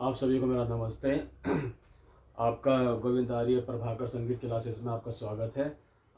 आप सभी को मेरा नमस्ते। आपका गोविंद आर्य प्रभाकर संगीत क्लासेस में आपका स्वागत है।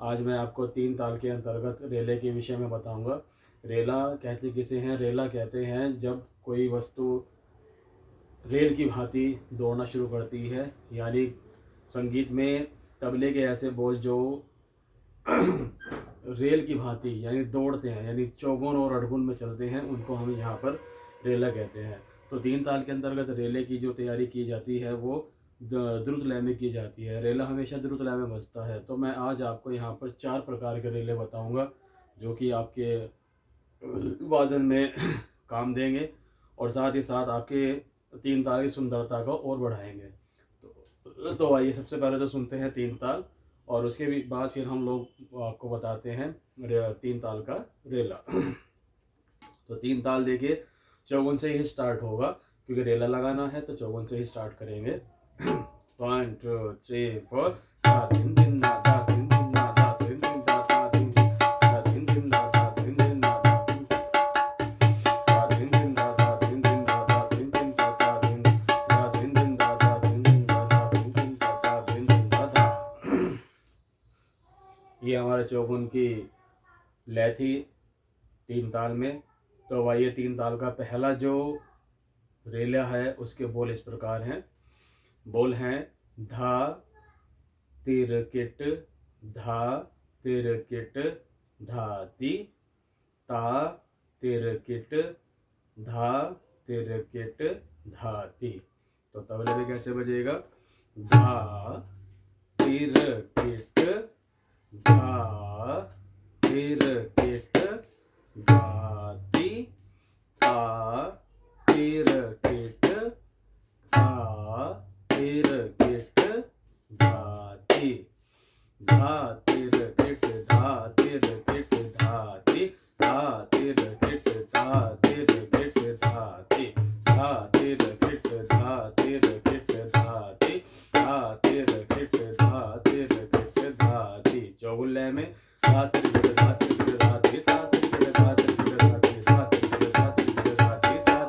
आज मैं आपको तीन ताल के अंतर्गत रेले के विषय में बताऊंगा। रेला कहते किसे हैं? रेला कहते हैं जब कोई वस्तु रेल की भांति दौड़ना शुरू करती है, यानी संगीत में तबले के ऐसे बोल जो रेल की भांति यानी दौड़ते हैं, यानी चौगुन और अड़गुन में चलते हैं, उनको हम यहाँ पर रेला कहते हैं। तो तीन ताल के अंतर्गत रेले की जो तैयारी की जाती है वो द्रुत लय में की जाती है। रेला हमेशा द्रुत लय में बजता है। तो मैं आज आपको यहाँ पर 4 प्रकार के रेले बताऊँगा जो कि आपके वादन में काम देंगे और साथ ही साथ आपके तीन ताल की सुंदरता को और बढ़ाएंगे। तो आइए सबसे पहले तो सुनते हैं तीन ताल, और उसके भी बाद फिर हम लोग आपको बताते हैं तीन ताल का रेला। तो तीन ताल देखिए, चौगुन से ही स्टार्ट होगा क्योंकि रेला लगाना है, तो चौगुन से ही स्टार्ट करेंगे। 1 2 3 4 ये हमारे चौगुन की लय थी तीन ताल में। तो आइए तीन ताल का पहला जो रेला है उसके बोल इस प्रकार हैं। बोल हैं धा तिरकिट धा तिरकिट धाती, ता तिरकिट धा तिरकिट धाती। तो तबले में कैसे बजेगा? धा तिरकिट धा तिरकिट धाती, ता तिरकिट धा तिरकिट धाती, धा तिरकिट धा तिरकिट धाती, धा तिरकिट धा तिरकिट धाती, धा तिरकिट धा तिरकिट धाती, धा तिरकिट धा तिरकिट धाती। चौगुन लय में धा तिरकिट धा तिरकिट धाती, धा तिरकिट धा तिरकिट धाती, धा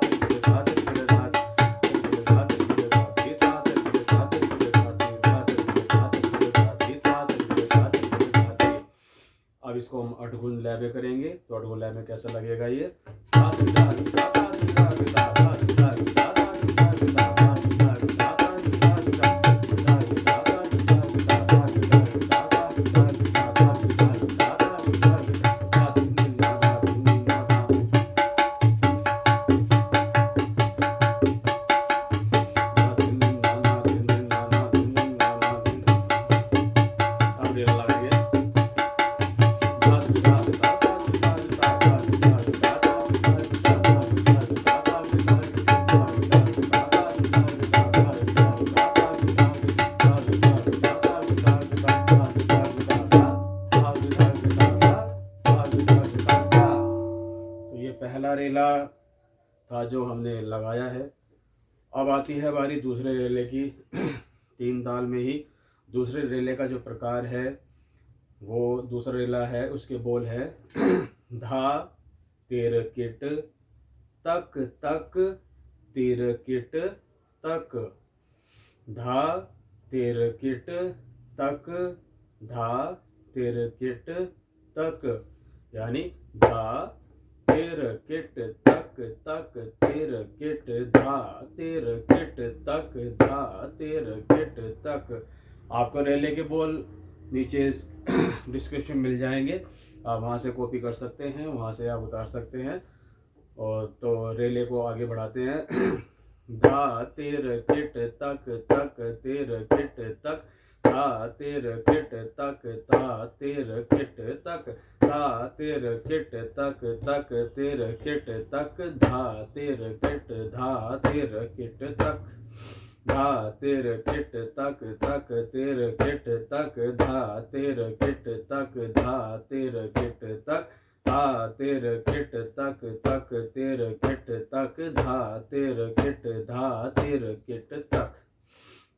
तिरकिट धा तिरकिट धाती, धा तिरकिट धा तिरकिट धाती, धा तिरकिट धाती, धा तिरकिट धा तिरकिट धाती, धा तिरकिट धा तिरकिट धाती, धा तिरकिट धा तिरकिट धाती। अब इसको हम अठगुन लय में करेंगे। तो अठगुन लय में कैसा लगेगा ये? पहला रेला था जो हमने लगाया है। अब आती है बारी दूसरे रेले की। तीन ताल में ही दूसरे रेले का जो प्रकार है वो दूसरा रेला है, उसके बोल है धा तिरकिट तक तक तिरकिट तक, धा तिरकिट तक धा तिरकिट तक, यानी धा तिरकिट तक तक तिरकिट धा तिरकिट तक धा तिरकिट तक। आपको रेले के बोल नीचे डिस्क्रिप्शन मिल जाएंगे, आप वहाँ से कॉपी कर सकते हैं, वहाँ से आप उतार सकते हैं। और तो रेले को आगे बढ़ाते हैं। धा तिरकिट तक तक तिरकिट तक, धा तिरकिट तक धा तिरकिट तक, धा तिरकिट तक तक तिरकिट तक, धा तिरकिट धा तिरकिट तक, धा तिरकिट तक तक तिरकिट तक, धा तिरकिट तक धा तिरकिट तक, धा तिरकिट तक तक तिरकिट तक, धा तिरकिट धा तिरकिट तक।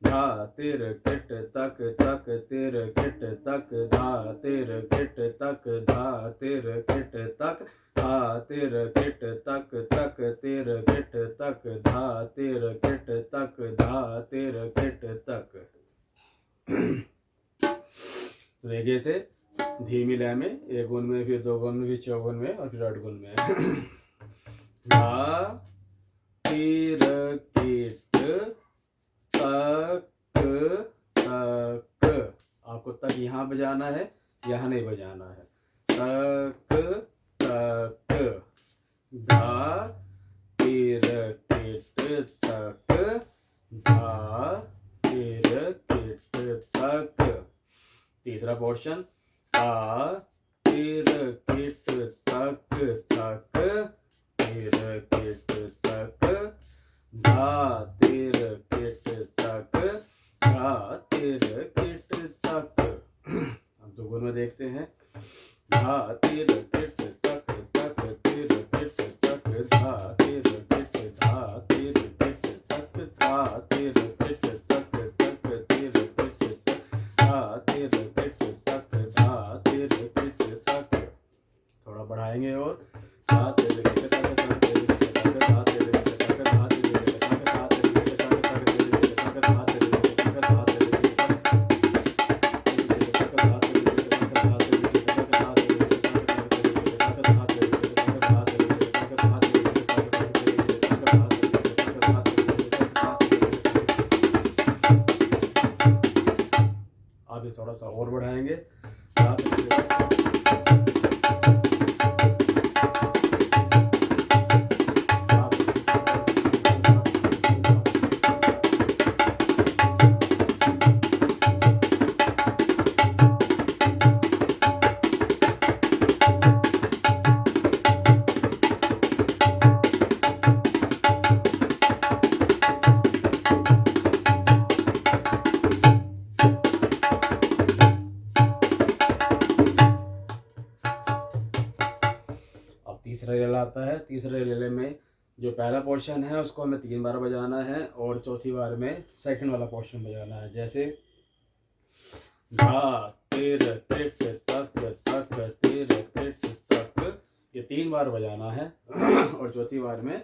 धा तिर किट तक तक तिर किट तक धा तिर किट तक धा तिर किट तक धा तिर किट तक तक तिर किट तक धा तिर किट तक धा तिर किट तक। तो देखिए इसे धीमी लय में, एक गुण में, फिर दो गुण में, फिर चौगुन में और फिर आठ गुण में। धा तिर किट तक तक, आपको तक यहाँ बजाना है, यहाँ नहीं बजाना है। तक तक धा तिर किट तक धा तिर किट तक। तीसरा पोर्शन ता तिर किट तक तक तिर किट तक धा तिर किट तक धा तिर किट तक। अब दो गुण में देखते हैं। धा तिर किट तक तक तिर किट तक धा तिर किट धा तिर किट तक धा तिर किट तक तक तिर किट तक धा तिर किट तक धा तिर किट तक। थोड़ा बढ़ाएंगे और धा तिर किट तक धा तिर किट तक धा तिर किट तक धा तिर किट तक धा तिर किट तक धा तिर किट तक धा तिर किट तक धा तिर किट आगे थोड़ा सा और बढ़ाएंगे। तीसरा रेला आता है। तीसरे रेले में जो पहला पोर्शन है उसको हमें 3 बार बजाना है और चौथी बार में सेकंड वाला पोर्शन बजाना है। जैसे धा तिर किट तक तक तिर किट तक, ये 3 बार बजाना है और चौथी बार में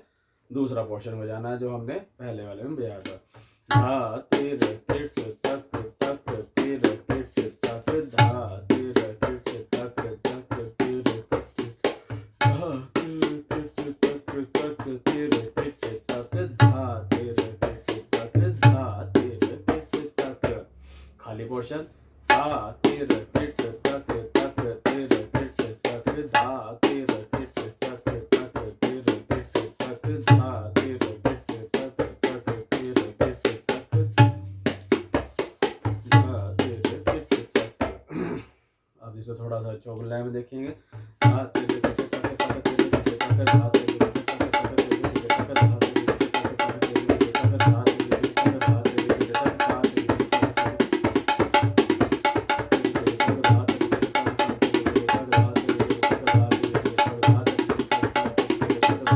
दूसरा पोर्शन बजाना है जो हमने पहले वाले में बजाया था। धा तिर किट तक तक तिर किट तक धा तिर किट तक तक तिर धा तिर किट तक धा तिर किट तक धा तिर किट तक। खाली पोर्शन धा तिर किट तक तक तिर किट तक धा तिर किट तक तक तिर किट तक धा तिर किट तक तक तिर किट तक धा तिर किट तक। अब इसे थोड़ा सा चौगुन लय में देखेंगे। धा तिर किट तक तक तिर किट तक धा तिर किट तक तक तिर किट तक धा तिर किट तक तक तिर किट तक धा तिर किट तक धा तिर किट तक धा तिर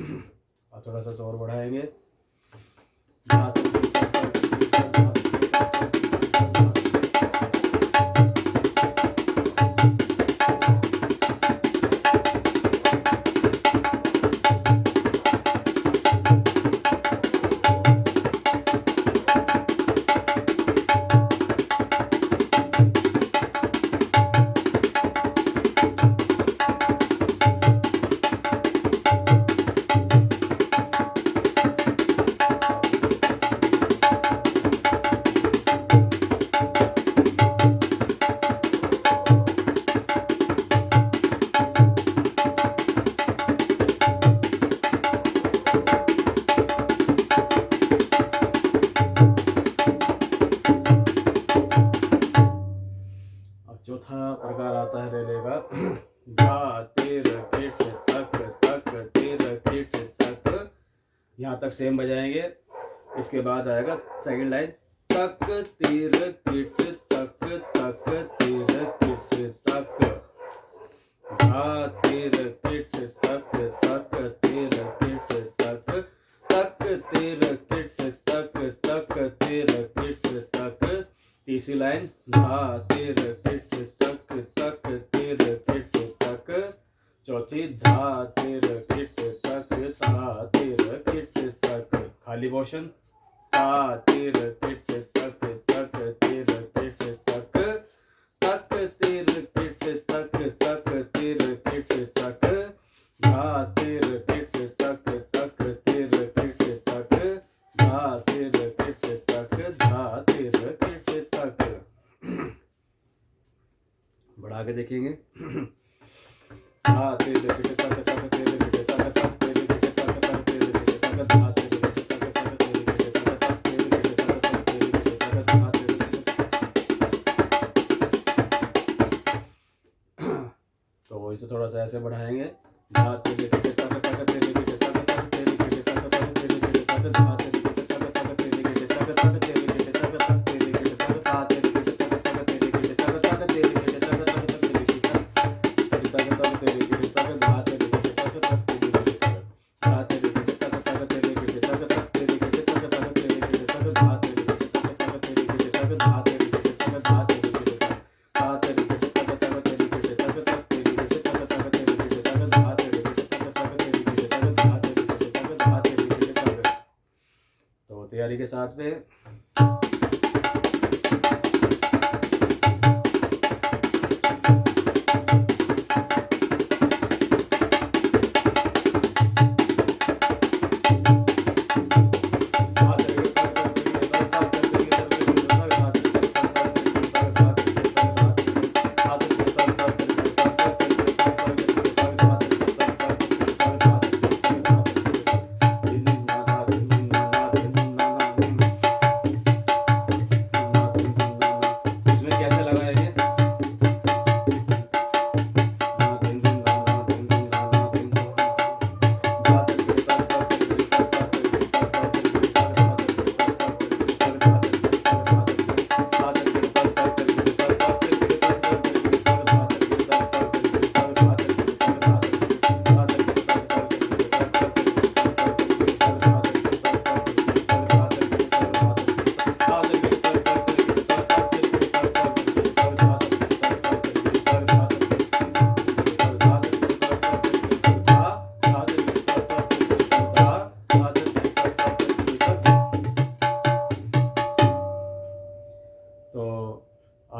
किट थोड़ा सा और बढ़ाएंगे। चौथा प्रकार आता है रेले का। धा तिर किट तक तक तिर किट तक, यहाँ तक सेम बजाएंगे। इसके बाद आएगा सेकंड लाइन तक तिर किट तक तक तिर किट तक धा तिर किट तक तक तिर किट तक तक तिर किट तक तक तिर किट तक। तीसरी लाइन धा तिर किट तक तक तिर किट तक। चौथी धा तिर किट तक धा तिर किट तक। खाली पोर्शन ता तिर किट तक तक तिर किट तक तक तिर किट तक तक तिर किट तक धा तिर किट तक तक तिर किट तक धा तिर किट तक धा तिर किट तक। बढ़ा के देखेंगे धा तिर किट तक तक तिर किट तक तक तिर किट तक तक तिर किट तक धा तिर किट तक तक तिर किट तक तक तिर किट तक तक तिर किट तक धा तिर किट। तो इसे थोड़ा सा ऐसे बढ़ाएंगे धा तिर किट तक तक तिर किट तक तक तिर किट तक तक तिर किट तक धा तिर किट तक तक तिर किट तक तक तिर किट तक तक तिर किट तक धा तिर किट तक तक तिर किट तक तक तिर किट तक तक तिर किट तो तैयारी के साथ में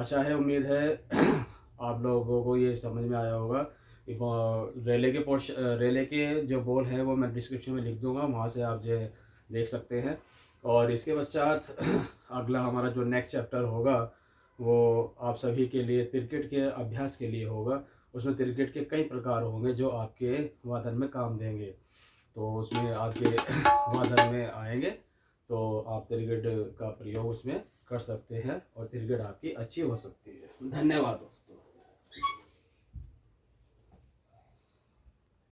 आशा है, उम्मीद है आप लोगों को ये समझ में आया होगा। रेले के जो बोल हैं वो मैं डिस्क्रिप्शन में लिख दूंगा, वहाँ से आप जो देख सकते हैं। और इसके पश्चात अगला हमारा जो नेक्स्ट चैप्टर होगा वो आप सभी के लिए क्रिकेट के अभ्यास के लिए होगा। उसमें क्रिकेट के कई प्रकार होंगे जो आपके वादन में काम देंगे, तो उसमें आपके वादन में आएंगे तो आप क्रिकेट का प्रयोग उसमें कर सकते हैं और क्रिकेट आपकी अच्छी हो सकती है। धन्यवाद दोस्तों।